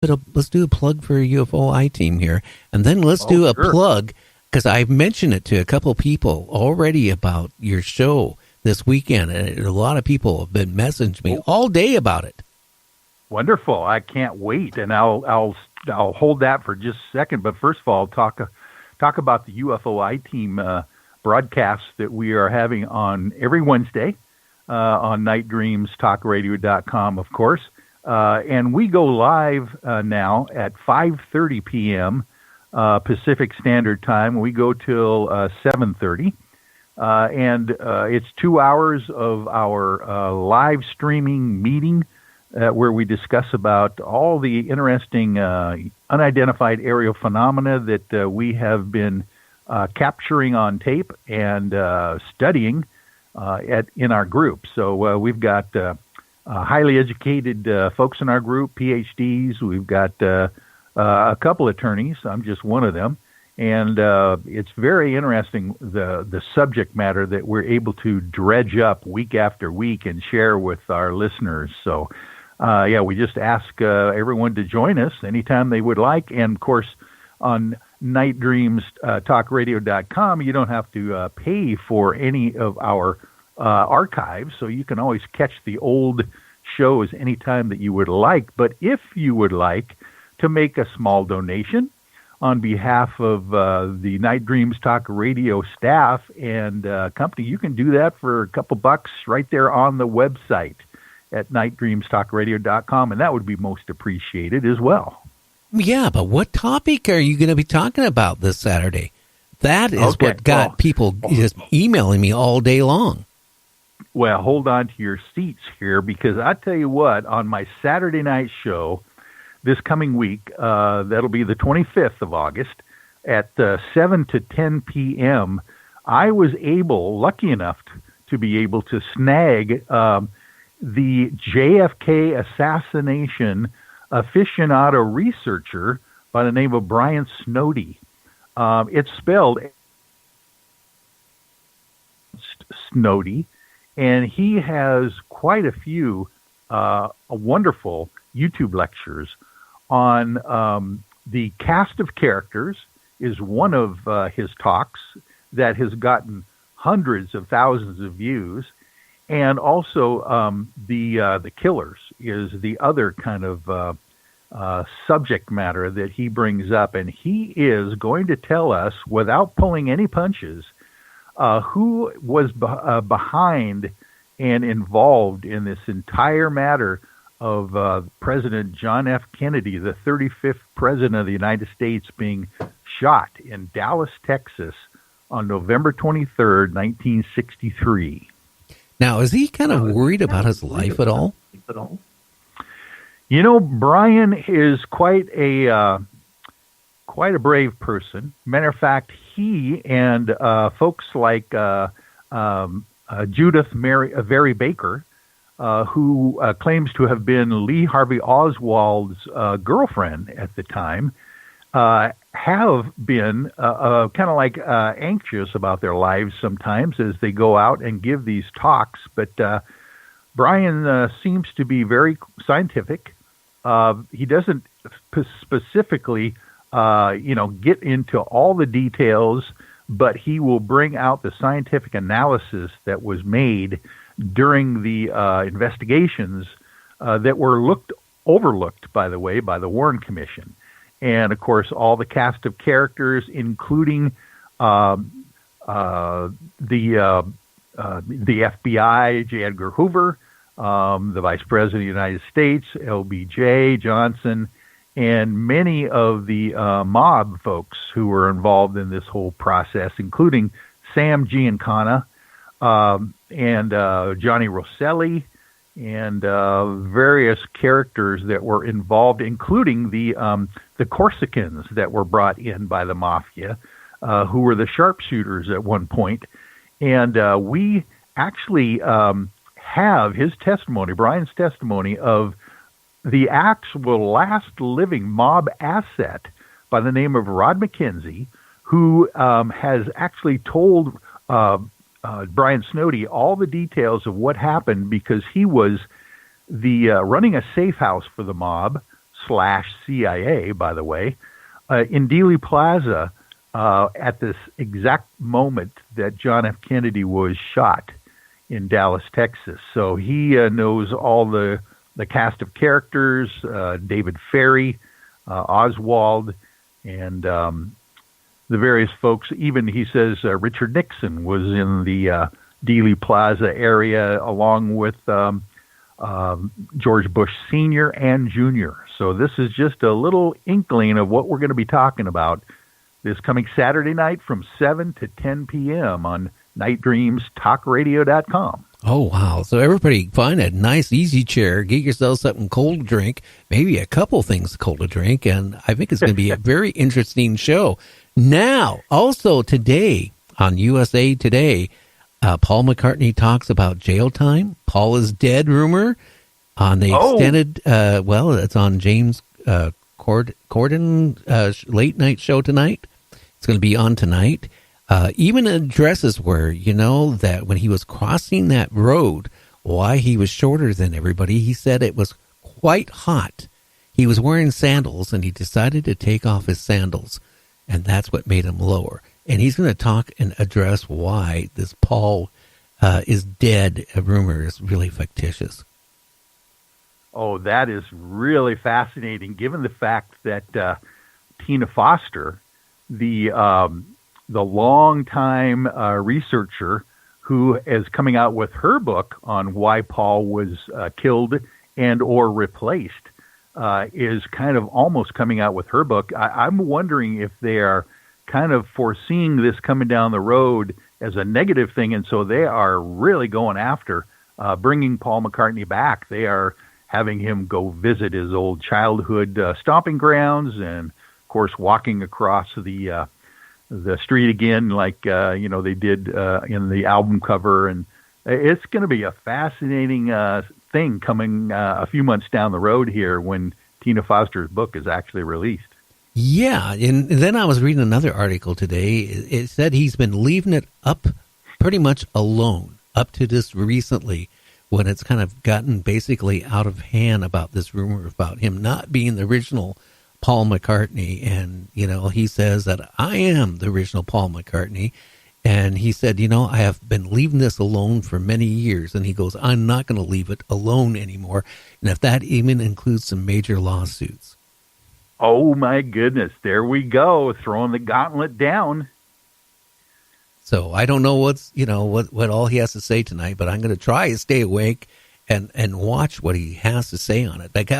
Let's do a plug for UFO I team here, and then let's do a plug, because I've mentioned it to a couple people already about your show this weekend, and a lot of people have been messaging me all day about it. Wonderful! I can't wait, and I'll hold that for just a second. But first of all, talk about the UFO I team broadcasts that we are having on every Wednesday on nightdreamstalkradio.com, of course. And we go live now at 5:30 p.m. Pacific Standard Time. We go till 7:30. And it's 2 hours of our live streaming meeting where we discuss about all the interesting unidentified aerial phenomena that we have been capturing on tape and studying in our group. So we've got highly educated folks in our group, PhDs. We've got a couple attorneys. I'm just one of them. And it's very interesting, the subject matter that we're able to dredge up week after week and share with our listeners. So, we just ask everyone to join us anytime they would like. And, of course, on nightdreamstalkradio.com, you don't have to pay for any of our archives, so you can always catch the old shows anytime that you would like. But if you would like to make a small donation on behalf of the Night Dreams Talk Radio staff and company, you can do that for a couple bucks right there on the website at nightdreamstalkradio.com, and that would be most appreciated as well. Yeah, but what topic are you going to be talking about this Saturday? That is what got people just emailing me all day long. Well, hold on to your seats here, because I tell you what, on my Saturday night show this coming week, that'll be the 25th of August, at 7 to 10 p.m., I was lucky enough to be able to snag the JFK assassination aficionado researcher by the name of Brian Snowdy. It's spelled Snowdy, and he has quite a few wonderful YouTube lectures on the cast of characters. Is one of his talks that has gotten hundreds of thousands of views, and also the killers is the other kind of subject matter that he brings up, and he is going to tell us, without pulling any punches, who was behind and involved in this entire matter of President John F. Kennedy, the 35th President of the United States, being shot in Dallas, Texas on November 23rd, 1963. Now, is he kind of worried about his life at all? You know, Brian is quite a brave person. Matter of fact, he and folks like Judith Mary Baker, who claims to have been Lee Harvey Oswald's girlfriend at the time, have been kind of like anxious about their lives sometimes as they go out and give these talks. But Brian seems to be very scientific. He doesn't specifically, get into all the details, but he will bring out the scientific analysis that was made during the investigations that were overlooked, by the way, by the Warren Commission. And, of course, all the cast of characters, including the FBI, J. Edgar Hoover, the Vice President of the United States, LBJ, Johnson, and many of the mob folks who were involved in this whole process, including Sam Giancana and Johnny Rosselli, and various characters that were involved, including the Corsicans that were brought in by the mafia, who were the sharpshooters at one point. And we actually have his testimony, Brian's testimony, of the actual last living mob asset by the name of Rod McKenzie, who has actually told Brian Snowdy all the details of what happened, because he was the running a safe house for the mob CIA, by the way, in Dealey Plaza at this exact moment that John F. Kennedy was shot in Dallas, Texas. So he knows all the cast of characters, David Ferry, Oswald, and the various folks. Even he says Richard Nixon was in the Dealey Plaza area along with George Bush Sr. and Jr. So this is just a little inkling of what we're going to be talking about this coming Saturday night from 7 to 10 p.m. on nightdreamstalkradio.com. Oh, wow. So everybody find a nice, easy chair, get yourself something cold to drink, maybe a couple things cold to drink, and I think it's going to be a very interesting show. Now, also today on USA Today, Paul McCartney talks about jail time. Paul is dead rumor on the extended, it's on James Corden late night show tonight. It's going to be on tonight. Even addresses where, that when he was crossing that road, why he was shorter than everybody, he said it was quite hot. He was wearing sandals, and he decided to take off his sandals, and that's what made him lower. And he's going to talk and address why this Paul is dead. A rumor is really fictitious. Oh, that is really fascinating, given the fact that Tina Foster, the longtime researcher who is coming out with her book on why Paul was killed and or replaced, is kind of almost coming out with her book. I'm wondering if they are kind of foreseeing this coming down the road as a negative thing, and so they are really going after bringing Paul McCartney back. They are having him go visit his old childhood stomping grounds, and of course walking across the street again, like they did in the album cover. And it's going to be a fascinating thing coming a few months down the road here when Tina Foster's book is actually released. Yeah, and then I was reading another article today. It said he's been leaving it up pretty much alone up to this recently, when it's kind of gotten basically out of hand about this rumor about him not being the original Paul McCartney. And, he says that I am the original Paul McCartney. And he said, I have been leaving this alone for many years. And he goes, I'm not going to leave it alone anymore. And if that even includes some major lawsuits. Oh, my goodness. There we go. Throwing the gauntlet down. So I don't know what all he has to say tonight, but I'm going to try to stay awake and watch what he has to say on it. Like,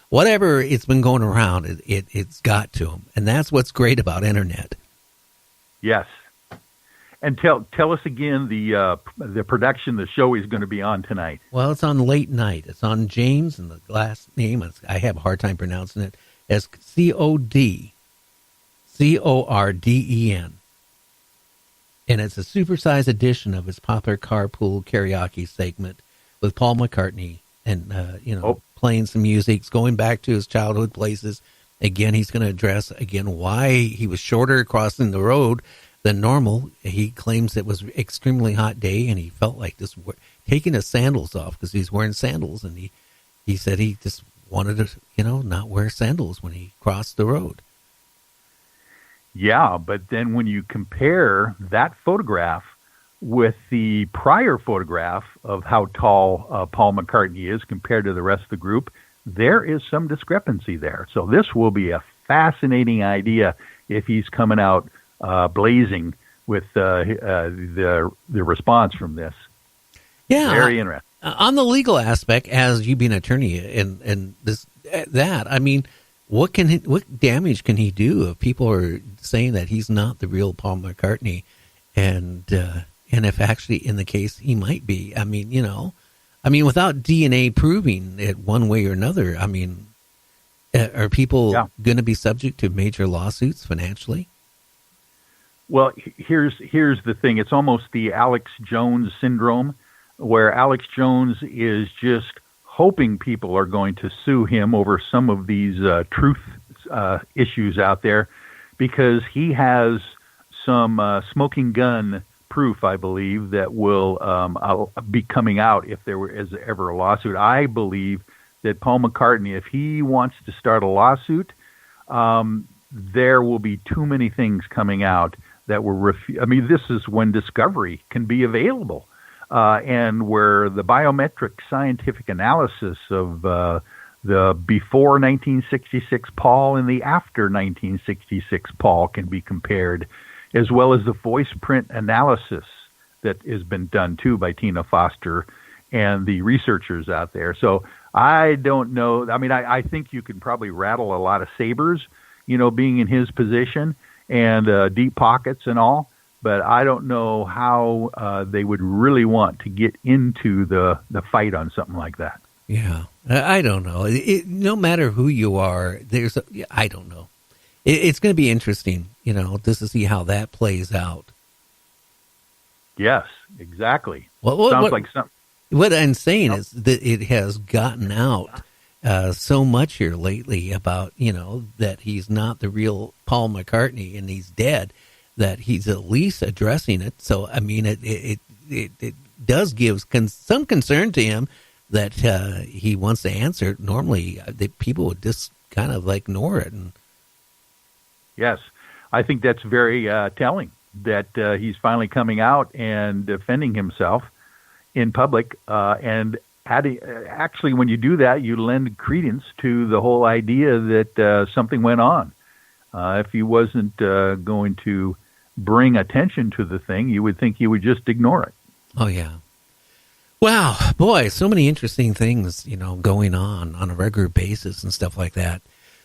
whatever it's been going around, it's got to him. And that's what's great about internet. Yes. And tell us again the production, the show is going to be on tonight. Well, it's on late night. It's on James, and the last name, I have a hard time pronouncing it, as Corden. And it's a supersized edition of his popular carpool karaoke segment with Paul McCartney and, playing some music, going back to his childhood places. Again, he's going to address, why he was shorter crossing the road than normal. He claims it was an extremely hot day, and he felt like just taking his sandals off because he's wearing sandals. And he said he just wanted to, not wear sandals when he crossed the road. Yeah, but then when you compare that photograph with the prior photograph of how tall Paul McCartney is compared to the rest of the group, there is some discrepancy there. So this will be a fascinating idea if he's coming out blazing with the response from this. Yeah, very interesting. On the legal aspect, as you being an attorney and what damage can he do if people are saying that he's not the real Paul McCartney, and if actually in the case he might be? Without DNA proving it one way or another, are people going to be subject to major lawsuits financially? Well, here's the thing. It's almost the Alex Jones syndrome, where Alex Jones is just hoping people are going to sue him over some of these truth issues out there, because he has some smoking gun proof, I believe, that will be coming out if there is ever a lawsuit. I believe that Paul McCartney, if he wants to start a lawsuit, there will be too many things coming out that will I mean, this is when discovery can be available, and where the biometric scientific analysis of the before 1966 Paul and the after 1966 Paul can be compared, as well as the voice print analysis that has been done too by Tina Foster and the researchers out there. So I don't know. I mean, I think you can probably rattle a lot of sabers, being in his position, and deep pockets and all, but I don't know how they would really want to get into the fight on something like that. Yeah, I don't know. No matter who you are, I don't know. It's going to be interesting, just to see how that plays out. Yes, exactly. Sounds like something. What I'm saying is that it has gotten out so much here lately about, that he's not the real Paul McCartney and he's dead, that he's at least addressing it. So, I mean, it does give some concern to him that he wants to answer. Normally, people would just kind of ignore it. Yes, I think that's very telling that he's finally coming out and defending himself in public. And actually, when you do that, you lend credence to the whole idea that something went on. If he wasn't going to bring attention to the thing, you would think he would just ignore it. Oh, yeah. Wow, boy, so many interesting things, going on a regular basis and stuff like that.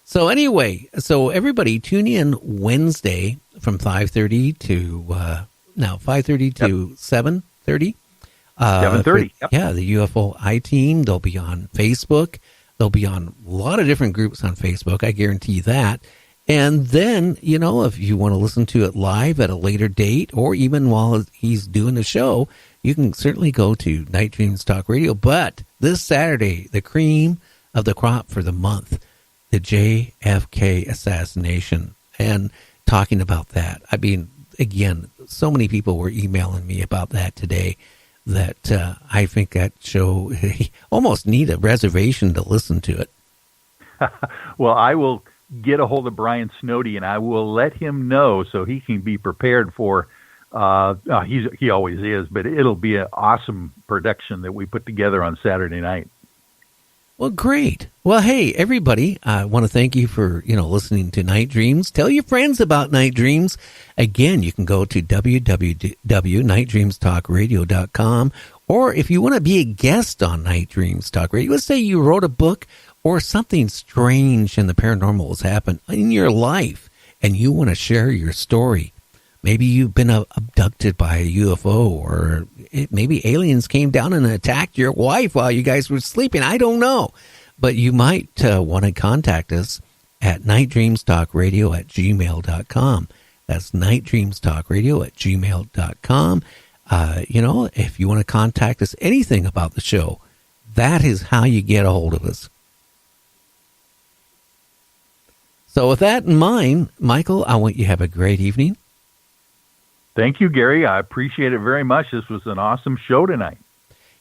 So anyway, everybody tune in Wednesday from 5:30 to 5:30 to 7:30. 7:30. Yep. Yeah, the UFO I-Team. They'll be on Facebook. They'll be on a lot of different groups on Facebook. I guarantee that. And then, if you want to listen to it live at a later date, or even while he's doing the show, you can certainly go to Night Dreams Talk Radio. But this Saturday, the cream of the crop for the month, the JFK assassination, and talking about that. I mean, again, so many people were emailing me about that today that I think that show, you almost need a reservation to listen to it. Well, I will get a hold of Brian Snowdy, and I will let him know so he can be prepared for, he always is, but it'll be an awesome production that we put together on Saturday night. Well, great. Well, hey, everybody, I want to thank you for, listening to Night Dreams. Tell your friends about Night Dreams. Again, you can go to www.nightdreamstalkradio.com, or if you want to be a guest on Night Dreams Talk Radio, let's say you wrote a book or something strange in the paranormal has happened in your life and you want to share your story. Maybe you've been abducted by a UFO, or maybe aliens came down and attacked your wife while you guys were sleeping. I don't know. But you might want to contact us at nightdreamstalkradio@gmail.com. That's nightdreamstalkradio@gmail.com. If you want to contact us anything about the show, that is how you get a hold of us. So with that in mind, Michael, I want you to have a great evening. Thank you, Gary. I appreciate it very much. This was an awesome show tonight.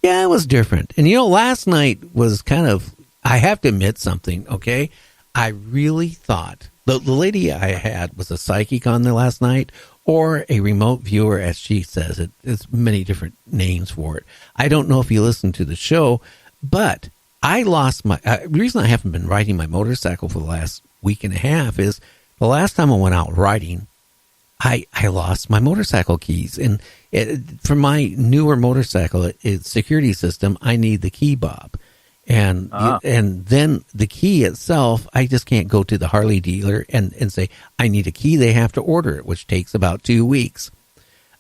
Yeah, it was different. And, last night was kind of, I have to admit something, okay? I really thought, the lady I had was a psychic on there last night, or a remote viewer, as she says it. There's many different names for it. I don't know if you listened to the show, but I lost my, the reason I haven't been riding my motorcycle for the last week and a half is the last time I went out riding, I lost my motorcycle keys. And for my newer motorcycle, it's security system, I need the key bob. And then the key itself, I just can't go to the Harley dealer and say, I need a key. They have to order it, which takes about 2 weeks.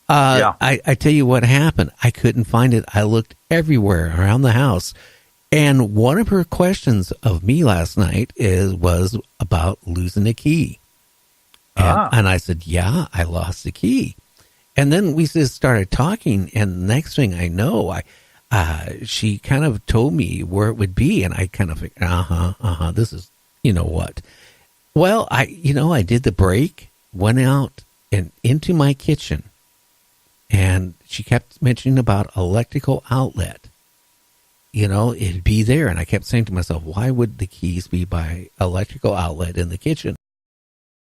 I tell you what happened. I couldn't find it. I looked everywhere around the house. And one of her questions of me last night was about losing a key. And I said, yeah, I lost the key. And then we just started talking, and the next thing I know, she kind of told me where it would be, and I kind of figured, this is, what? Well, I did the break, went out and into my kitchen, and she kept mentioning about electrical outlet. it'd be there. And I kept saying to myself, why would the keys be by electrical outlet in the kitchen?